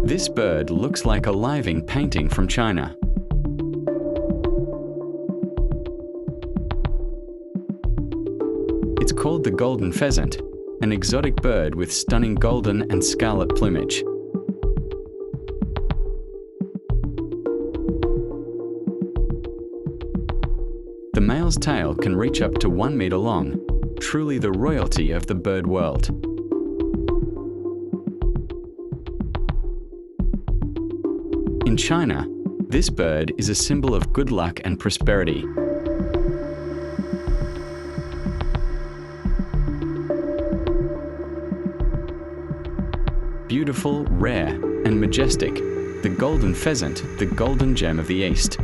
This bird looks like a living painting from China. It's called the golden pheasant, an exotic bird with stunning golden and scarlet plumage. The male's tail can reach up to 1 meter long, truly the royalty of the bird world. In China, this bird is a symbol of good luck and prosperity. Beautiful, rare, and majestic, the golden pheasant, the golden gem of the East.